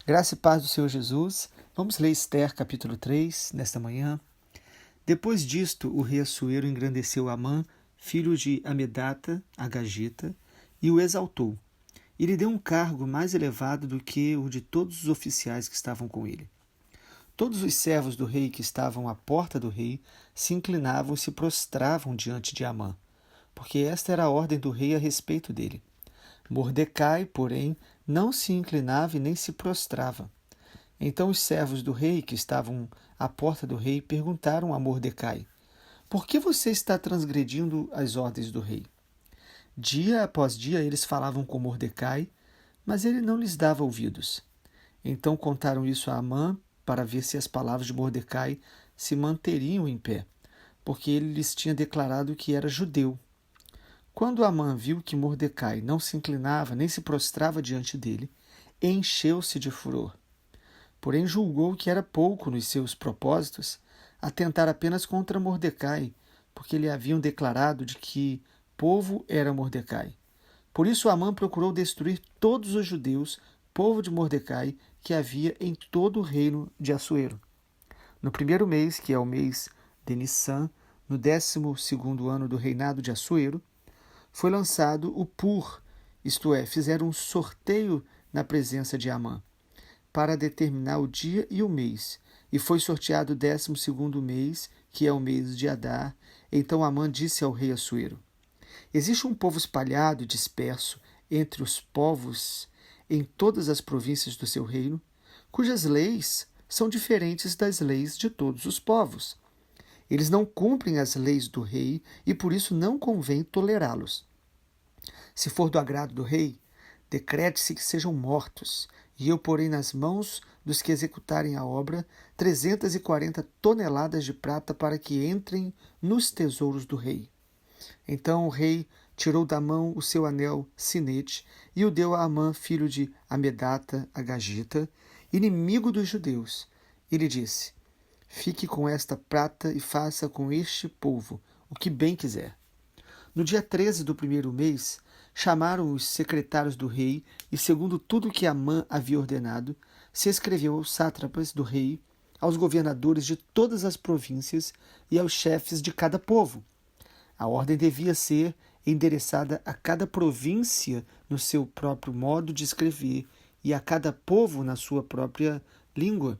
Graça e paz do Senhor Jesus. Vamos ler Esther, capítulo 3, nesta manhã. Depois disto, o rei Assuero engrandeceu Amã, filho de Amedata, Agagita, e o exaltou. E lhe deu um cargo mais elevado do que o de todos os oficiais que estavam com ele. Todos os servos do rei que estavam à porta do rei se inclinavam e se prostravam diante de Amã, porque esta era a ordem do rei a respeito dele. Mordecai, porém, não se inclinava e nem se prostrava. Então os servos do rei, que estavam à porta do rei, perguntaram a Mordecai: Por que você está transgredindo as ordens do rei? Dia após dia eles falavam com Mordecai, mas ele não lhes dava ouvidos. Então contaram isso a Amã para ver se as palavras de Mordecai se manteriam em pé, porque ele lhes tinha declarado que era judeu. Quando Amã viu que Mordecai não se inclinava nem se prostrava diante dele, encheu-se de furor. Porém julgou que era pouco nos seus propósitos atentar apenas contra Mordecai, porque lhe haviam declarado de que povo era Mordecai. Por isso Amã procurou destruir todos os judeus, povo de Mordecai, que havia em todo o reino de Assuero. No primeiro mês, que é o mês de Nissan, no 12º ano do reinado de Assuero, foi lançado o Pur, isto é, fizeram um sorteio na presença de Amã, para determinar o dia e o mês, e foi sorteado o 12º mês, que é o mês de Adar. Então Amã disse ao rei Assuero: Existe um povo espalhado e disperso entre os povos em todas as províncias do seu reino, cujas leis são diferentes das leis de todos os povos. Eles não cumprem as leis do rei e por isso não convém tolerá-los. Se for do agrado do rei, decrete-se que sejam mortos, e eu porei nas mãos dos que executarem a obra 340 toneladas de prata para que entrem nos tesouros do rei. Então o rei tirou da mão o seu anel sinete e o deu a Amã, filho de Amedata, Agagita, inimigo dos judeus. E lhe disse: Fique com esta prata e faça com este povo o que bem quiser. No dia 13 do primeiro mês, chamaram os secretários do rei e, segundo tudo que Amã havia ordenado, se escreveu aos sátrapas do rei, aos governadores de todas as províncias e aos chefes de cada povo. A ordem devia ser endereçada a cada província no seu próprio modo de escrever e a cada povo na sua própria língua.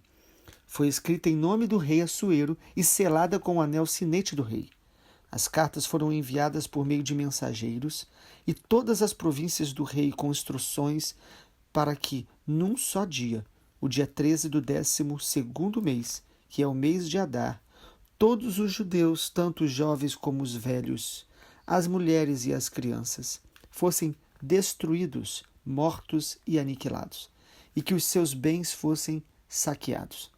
Foi escrita em nome do rei Assuero e selada com o anel sinete do rei. As cartas foram enviadas por meio de mensageiros e todas as províncias do rei com instruções para que, num só dia, o dia 13 do 12º mês, que é o mês de Adar, todos os judeus, tanto os jovens como os velhos, as mulheres e as crianças, fossem destruídos, mortos e aniquilados, e que os seus bens fossem saqueados.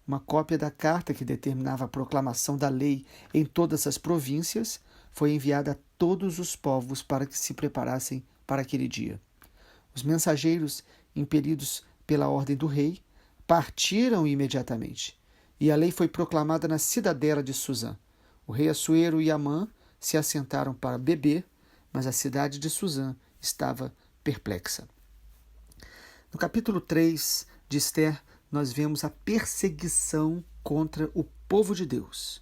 Uma cópia da carta que determinava a proclamação da lei em todas as províncias foi enviada a todos os povos para que se preparassem para aquele dia. Os mensageiros, impelidos pela ordem do rei, partiram imediatamente, e a lei foi proclamada na cidadela de Suzã. O rei Assuero e Amã se assentaram para beber, mas a cidade de Suzã estava perplexa. No capítulo 3 de Esther, nós vemos a perseguição contra o povo de Deus.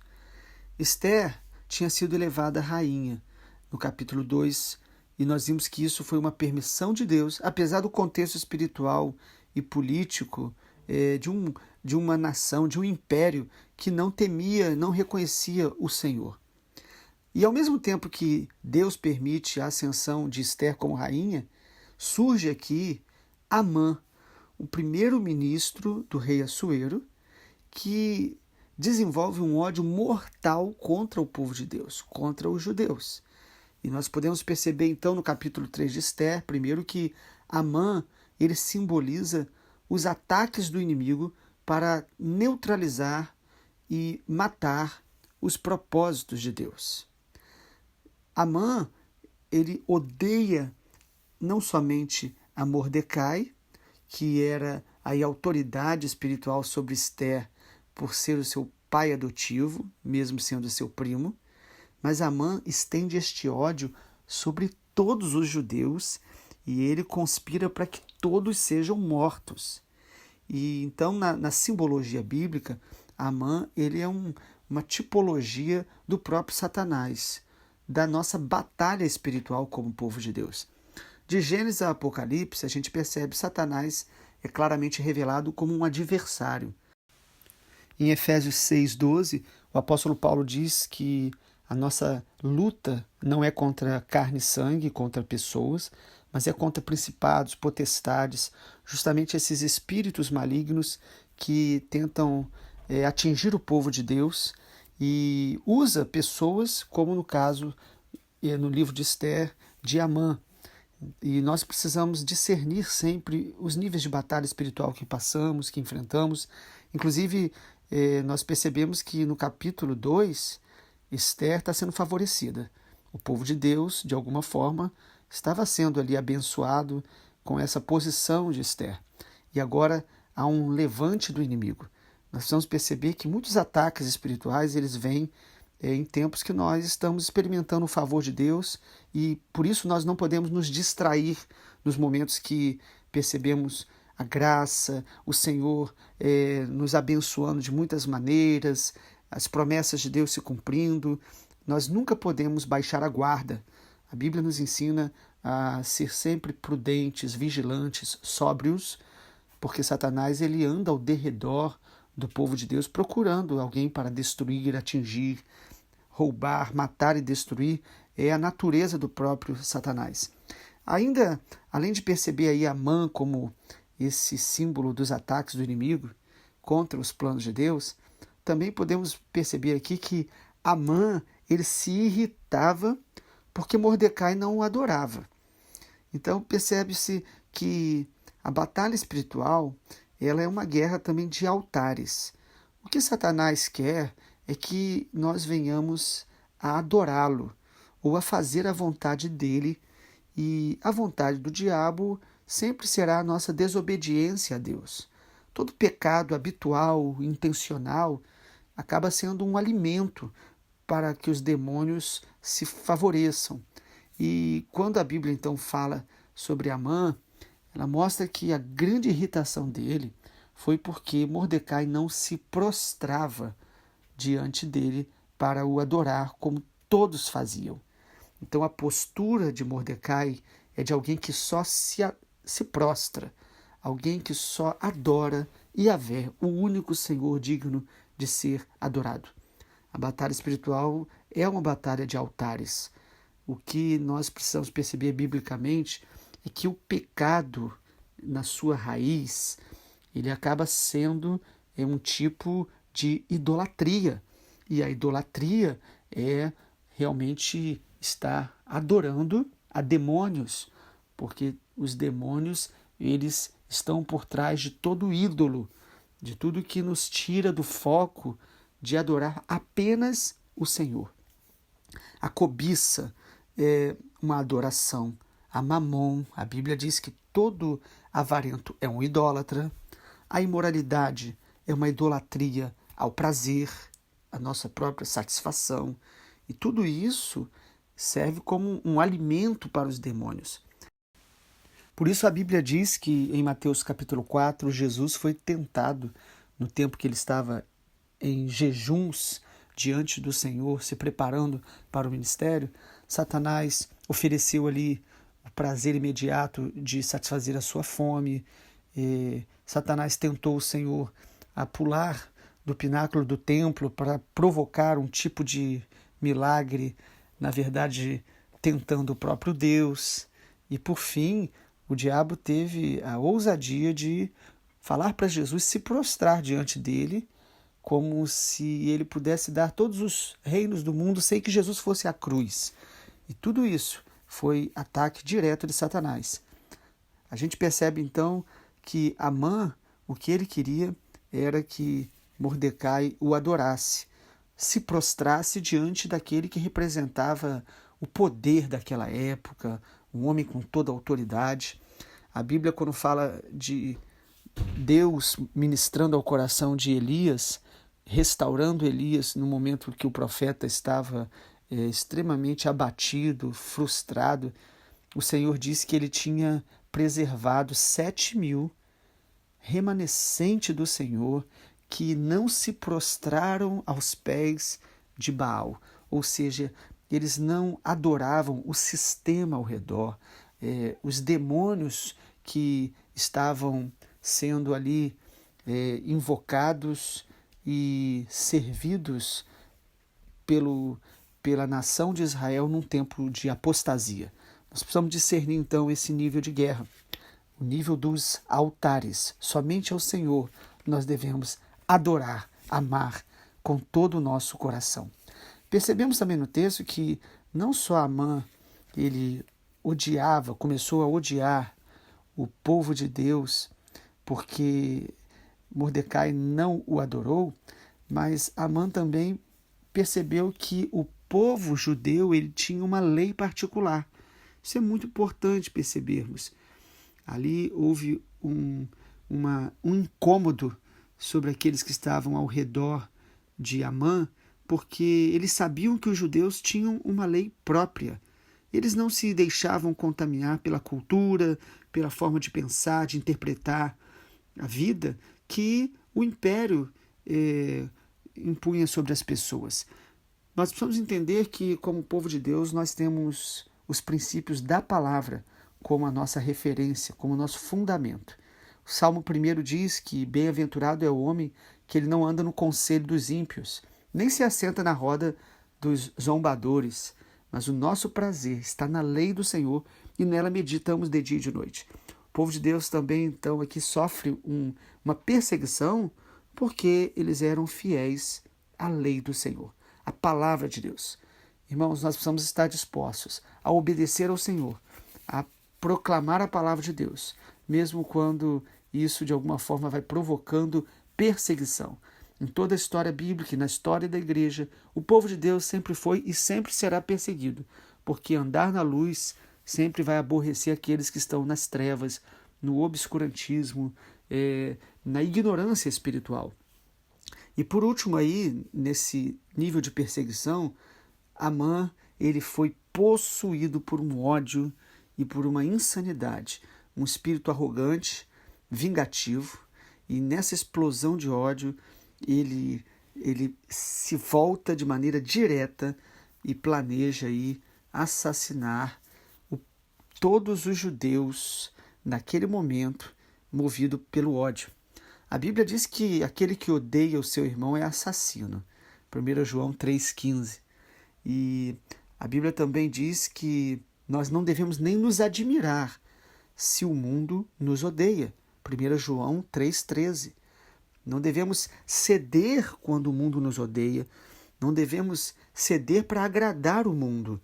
Esther tinha sido elevada a rainha no capítulo 2, e nós vimos que isso foi uma permissão de Deus, apesar do contexto espiritual e político de uma nação, de um império que não temia, não reconhecia o Senhor. E ao mesmo tempo que Deus permite a ascensão de Esther como rainha, surge aqui Amã, o primeiro-ministro do rei Assuero, que desenvolve um ódio mortal contra o povo de Deus, contra os judeus. E nós podemos perceber então no capítulo 3 de Esther, primeiro, que Amã ele simboliza os ataques do inimigo para neutralizar e matar os propósitos de Deus. Amã ele odeia não somente a Mordecai, que era a autoridade espiritual sobre Esther por ser o seu pai adotivo, mesmo sendo seu primo, mas Amã estende este ódio sobre todos os judeus e ele conspira para que todos sejam mortos. E então, na simbologia bíblica, Amã ele é uma tipologia do próprio Satanás, da nossa batalha espiritual como povo de Deus. De Gênesis a Apocalipse, a gente percebe Satanás é claramente revelado como um adversário. Em Efésios 6,12, o apóstolo Paulo diz que a nossa luta não é contra carne e sangue, contra pessoas, mas é contra principados, potestades, justamente esses espíritos malignos que tentam atingir o povo de Deus e usa pessoas, como no caso, no livro de Esther, de Amã. E nós precisamos discernir sempre os níveis de batalha espiritual que passamos, que enfrentamos. Inclusive, nós percebemos que no capítulo 2, Esther está sendo favorecida. O povo de Deus, de alguma forma, estava sendo ali abençoado com essa posição de Esther. E agora há um levante do inimigo. Nós precisamos perceber que muitos ataques espirituais eles vêm em tempos que nós estamos experimentando o favor de Deus e por isso nós não podemos nos distrair nos momentos que percebemos a graça, o Senhor nos abençoando de muitas maneiras, as promessas de Deus se cumprindo. Nós nunca podemos baixar a guarda. A Bíblia nos ensina a ser sempre prudentes, vigilantes, sóbrios, porque Satanás ele anda ao derredor do povo de Deus procurando alguém para destruir, atingir, roubar, matar e destruir. É a natureza do próprio Satanás. Ainda, além de perceber aí Amã como esse símbolo dos ataques do inimigo contra os planos de Deus, também podemos perceber aqui que Amã ele se irritava porque Mordecai não o adorava. Então percebe-se que a batalha espiritual ela é uma guerra também de altares. O que Satanás quer é que nós venhamos a adorá-lo ou a fazer a vontade dele, e a vontade do diabo sempre será a nossa desobediência a Deus. Todo pecado habitual, intencional, acaba sendo um alimento para que os demônios se favoreçam. E quando a Bíblia então fala sobre Amã, ela mostra que a grande irritação dele foi porque Mordecai não se prostrava diante dele para o adorar como todos faziam. Então a postura de Mordecai é de alguém que só se prostra, alguém que só adora Yahvé, o único Senhor digno de ser adorado. A batalha espiritual é uma batalha de altares. O que nós precisamos perceber biblicamente é que o pecado, na sua raiz, ele acaba sendo um tipo de idolatria. E a idolatria é realmente estar adorando a demônios, porque os demônios eles estão por trás de todo ídolo, de tudo que nos tira do foco de adorar apenas o Senhor. A cobiça é uma adoração a Mamon. A Bíblia diz que todo avarento é um idólatra. A imoralidade é uma idolatria ao prazer, à nossa própria satisfação. E tudo isso serve como um alimento para os demônios. Por isso a Bíblia diz que em Mateus capítulo 4, Jesus foi tentado no tempo que ele estava em jejuns diante do Senhor, se preparando para o ministério. Satanás ofereceu ali o prazer imediato de satisfazer a sua fome. Satanás tentou o Senhor a pular do pináculo do templo para provocar um tipo de milagre, na verdade tentando o próprio Deus. E por fim, o diabo teve a ousadia de falar para Jesus se prostrar diante dele, como se ele pudesse dar todos os reinos do mundo sem que Jesus fosse à cruz. E tudo isso foi ataque direto de Satanás. A gente percebe então que Amã, o que ele queria era que Mordecai o adorasse, se prostrasse diante daquele que representava o poder daquela época, um homem com toda a autoridade. A Bíblia, quando fala de Deus ministrando ao coração de Elias, restaurando Elias no momento que o profeta estava extremamente abatido, frustrado, o Senhor disse que ele tinha preservado 7.000 remanescente do Senhor que não se prostraram aos pés de Baal, ou seja, eles não adoravam o sistema ao redor, os demônios que estavam sendo ali invocados e servidos pela nação de Israel num tempo de apostasia. Nós precisamos discernir então esse nível de guerra, o nível dos altares. Somente ao Senhor nós devemos adorar, amar com todo o nosso coração. Percebemos também no texto que não só Amã, ele começou a odiar o povo de Deus porque Mordecai não o adorou, mas Amã também percebeu que o povo judeu ele tinha uma lei particular. Isso é muito importante percebermos. Ali houve um incômodo sobre aqueles que estavam ao redor de Amã, porque eles sabiam que os judeus tinham uma lei própria. Eles não se deixavam contaminar pela cultura, pela forma de pensar, de interpretar a vida que o império impunha sobre as pessoas. Nós precisamos entender que, como povo de Deus, nós temos os princípios da palavra como a nossa referência, como o nosso fundamento. O Salmo 1 diz que bem-aventurado é o homem que ele não anda no conselho dos ímpios, nem se assenta na roda dos zombadores, mas o nosso prazer está na lei do Senhor e nela meditamos de dia e de noite. O povo de Deus também, então, aqui sofre uma perseguição porque eles eram fiéis à lei do Senhor, à palavra de Deus. Irmãos, nós precisamos estar dispostos a obedecer ao Senhor, a proclamar a palavra de Deus, mesmo quando isso de alguma forma vai provocando perseguição. Em toda a história bíblica e na história da igreja, o povo de Deus sempre foi e sempre será perseguido, porque andar na luz sempre vai aborrecer aqueles que estão nas trevas, no obscurantismo, na ignorância espiritual. E por último aí, nesse nível de perseguição, Amã, ele foi possuído por um ódio e por uma insanidade, um espírito arrogante, vingativo, e nessa explosão de ódio, ele se volta de maneira direta e planeja aí assassinar todos os judeus naquele momento, movido pelo ódio. A Bíblia diz que aquele que odeia o seu irmão é assassino. 1 João 3,15. E a Bíblia também diz que nós não devemos nem nos admirar se o mundo nos odeia. 1 João 3,13. Não devemos ceder quando o mundo nos odeia. Não devemos ceder para agradar o mundo.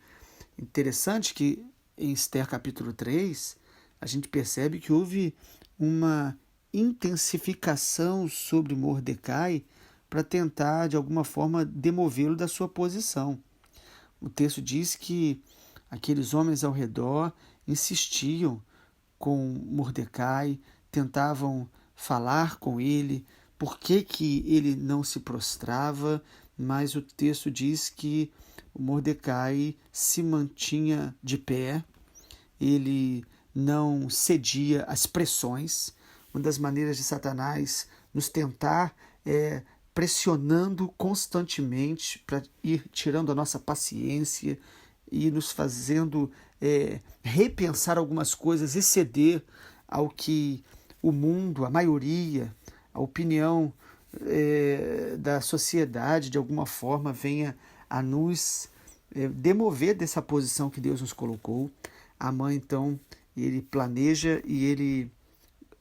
Interessante que em Esther capítulo 3, a gente percebe que houve uma intensificação sobre Mordecai para tentar, de alguma forma, demovê-lo da sua posição. O texto diz que aqueles homens ao redor insistiam com Mordecai, tentavam falar com ele, por que ele não se prostrava, mas o texto diz que Mordecai se mantinha de pé, ele não cedia às pressões. Uma das maneiras de Satanás nos tentar é pressionando constantemente para ir tirando a nossa paciência e nos fazendo repensar algumas coisas e ceder ao que o mundo, a maioria, a opinião da sociedade, de alguma forma, venha a nos demover dessa posição que Deus nos colocou. Amã, então, ele planeja e ele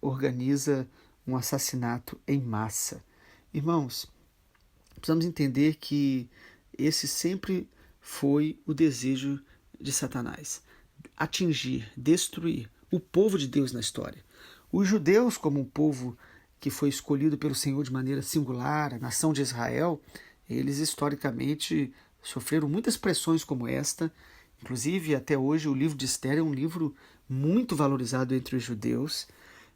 organiza um assassinato em massa. Irmãos, precisamos entender que esse sempre foi o desejo de Satanás: atingir, destruir o povo de Deus na história. Os judeus, como um povo que foi escolhido pelo Senhor de maneira singular, a nação de Israel, eles historicamente sofreram muitas pressões como esta. Inclusive, até hoje, o livro de Esther é um livro muito valorizado entre os judeus,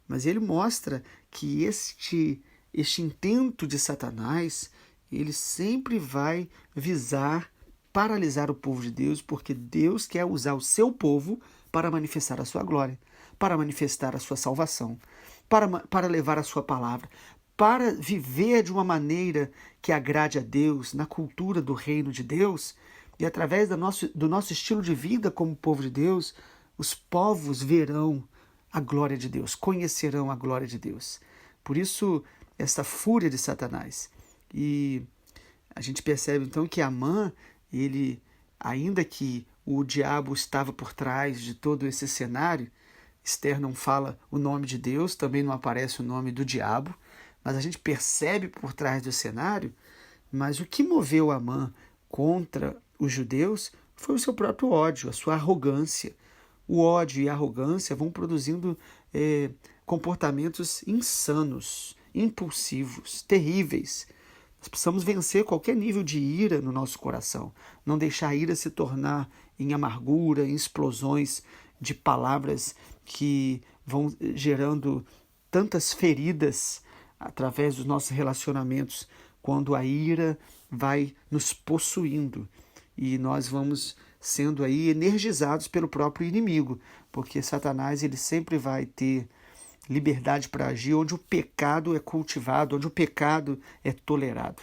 mas ele mostra que este intento de Satanás, ele sempre vai visar paralisar o povo de Deus, porque Deus quer usar o seu povo para manifestar a sua glória, para manifestar a sua salvação. para levar a sua palavra, para viver de uma maneira que agrade a Deus, na cultura do reino de Deus, e através do nosso estilo de vida como povo de Deus, os povos verão a glória de Deus, conhecerão a glória de Deus. Por isso, essa fúria de Satanás. E a gente percebe então que Amã, ele, ainda que o diabo estava por trás de todo esse cenário, Esther não fala o nome de Deus, também não aparece o nome do diabo, mas a gente percebe por trás do cenário, mas o que moveu Amã contra os judeus foi o seu próprio ódio, a sua arrogância. O ódio e a arrogância vão produzindo comportamentos insanos, impulsivos, terríveis. Nós precisamos vencer qualquer nível de ira no nosso coração, não deixar a ira se tornar em amargura, em explosões de palavras que vão gerando tantas feridas através dos nossos relacionamentos, quando a ira vai nos possuindo e nós vamos sendo aí energizados pelo próprio inimigo, porque Satanás ele sempre vai ter liberdade para agir onde o pecado é cultivado, onde o pecado é tolerado.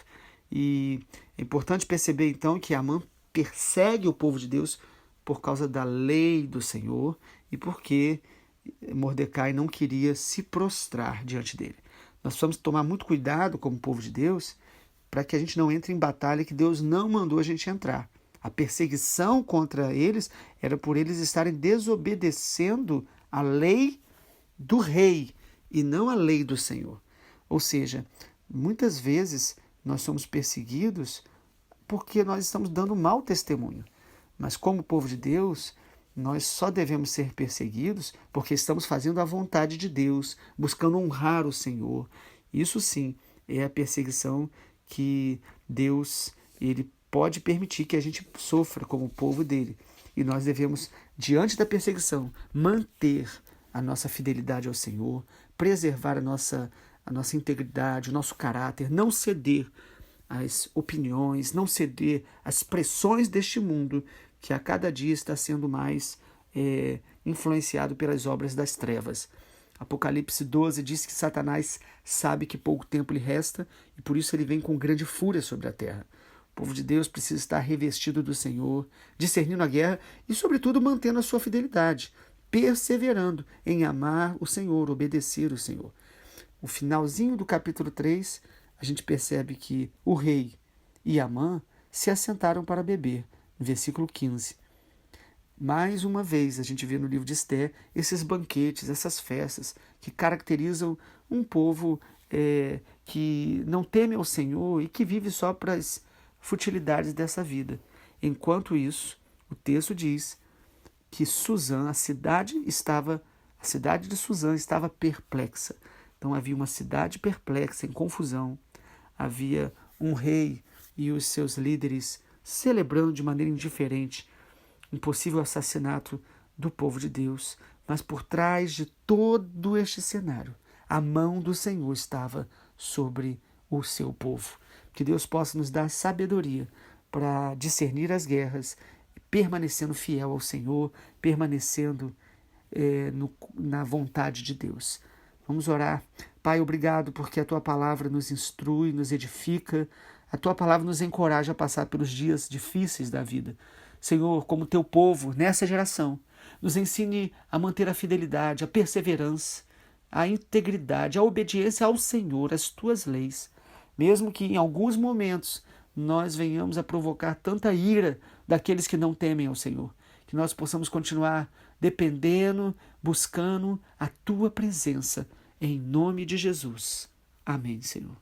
E é importante perceber então que Amã persegue o povo de Deus por causa da lei do Senhor e porque Mordecai não queria se prostrar diante dele. Nós precisamos tomar muito cuidado como povo de Deus para que a gente não entre em batalha que Deus não mandou a gente entrar. A perseguição contra eles era por eles estarem desobedecendo a lei do rei e não a lei do Senhor. Ou seja, muitas vezes nós somos perseguidos porque nós estamos dando mau testemunho. Mas como povo de Deus, nós só devemos ser perseguidos porque estamos fazendo a vontade de Deus, buscando honrar o Senhor. Isso sim é a perseguição que Deus ele pode permitir que a gente sofra como povo dele. E nós devemos, diante da perseguição, manter a nossa fidelidade ao Senhor, preservar a nossa integridade, o nosso caráter, não ceder às opiniões, não ceder às pressões deste mundo que a cada dia está sendo mais influenciado pelas obras das trevas. Apocalipse 12 diz que Satanás sabe que pouco tempo lhe resta e por isso ele vem com grande fúria sobre a terra. O povo de Deus precisa estar revestido do Senhor, discernindo a guerra e, sobretudo, mantendo a sua fidelidade, perseverando em amar o Senhor, obedecer o Senhor. O finalzinho do capítulo 3, a gente percebe que o rei e Amã se assentaram para beber, no versículo 15. Mais uma vez, a gente vê no livro de Esther esses banquetes, essas festas que caracterizam um povo que não teme ao Senhor e que vive só para as futilidades dessa vida. Enquanto isso, o texto diz que Suzã, a cidade de Suzã estava perplexa. Então havia uma cidade perplexa, em confusão. Havia um rei e os seus líderes celebrando de maneira indiferente um possível assassinato do povo de Deus. Mas por trás de todo este cenário, a mão do Senhor estava sobre o seu povo. Que Deus possa nos dar sabedoria para discernir as guerras, permanecendo fiel ao Senhor, permanecendo na vontade de Deus. Vamos orar. Pai, obrigado porque a Tua palavra nos instrui, nos edifica, a Tua palavra nos encoraja a passar pelos dias difíceis da vida. Senhor, como Teu povo, nessa geração, nos ensine a manter a fidelidade, a perseverança, a integridade, a obediência ao Senhor, às Tuas leis, mesmo que em alguns momentos nós venhamos a provocar tanta ira daqueles que não temem ao Senhor. Que nós possamos continuar dependendo, buscando a Tua presença, em nome de Jesus. Amém, Senhor.